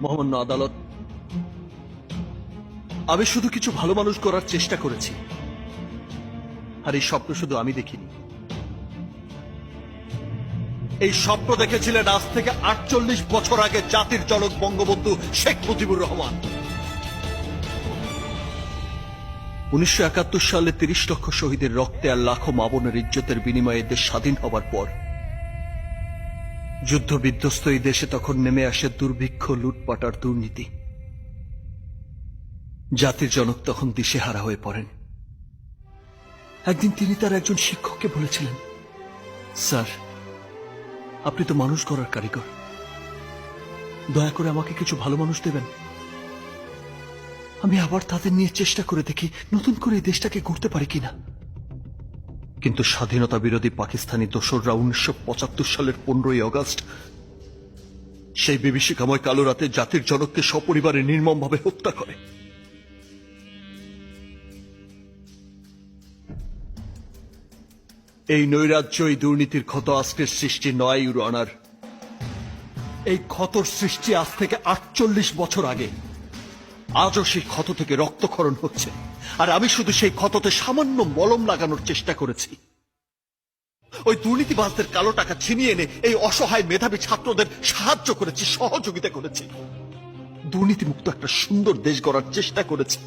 মহামান্য আদালত, আমি শুধু কিছু ভালো মানুষ করার চেষ্টা করেছি, আর এই স্বপ্ন শুধু আমি দেখিনি। এই স্বপ্ন দেখেছিলেন আজ থেকে ৪৮ বছর আগে জাতির জনক বঙ্গবন্ধু শেখ মুজিবুর রহমান। ১৯৭১ সালে ৩০ লক্ষ শহীদের রক্তে আর লাখো মা বোনের ইজ্জতের বিনিময়ে দেশ স্বাধীন হবার পর যুদ্ধ বিধ্বস্ত এই দেশে তখন নেমে আসে দুর্ভিক্ষ, লুটপাট আর দুর্নীতি। জাতির জনক তখন দিশেহারা হয়ে পড়েন। একদিন তিনি তার একজন শিক্ষককে বলেছিলেন, স্যার, আপনি তো মানুষ গড়ার কারিগর, দয়া করে আমাকে কিছু ভালো মানুষ দেবেন। আমি আবার তাদের নিয়ে চেষ্টা করে দেখি নতুন করে এই দেশটাকে গড়তে পারি কিনা। কিন্তু স্বাধীনতা বিরোধী পাকিস্তানি দোসররা ১৯৭৫ সালের ১৫ই অগস্ট সেই বিভীষিকাময় কালো রাতে জাতির জনককে সপরিবারে নির্মমভাবে হত্যা করে। এই নৈরাজ্য, এই দুর্নীতির ক্ষত আজকের সৃষ্টি নয়, ইউর অনার। এই ক্ষতর সৃষ্টি আজ থেকে ৪৮ বছর আগে। আজও সেই ক্ষত থেকে রক্তক্ষরণ হচ্ছে, আর আমি শুধু সেই ক্ষততে সামান্য মলম লাগানোর চেষ্টা করেছি। ওই দুর্নীতিবাজদের কালো টাকা ছিনিয়ে এনে এই অসহায় মেধাবী ছাত্রদের সাহায্য করেছি, সহযোগিতা করেছি, দুর্নীতিমুক্ত একটা সুন্দর দেশ গড়ার চেষ্টা করেছি।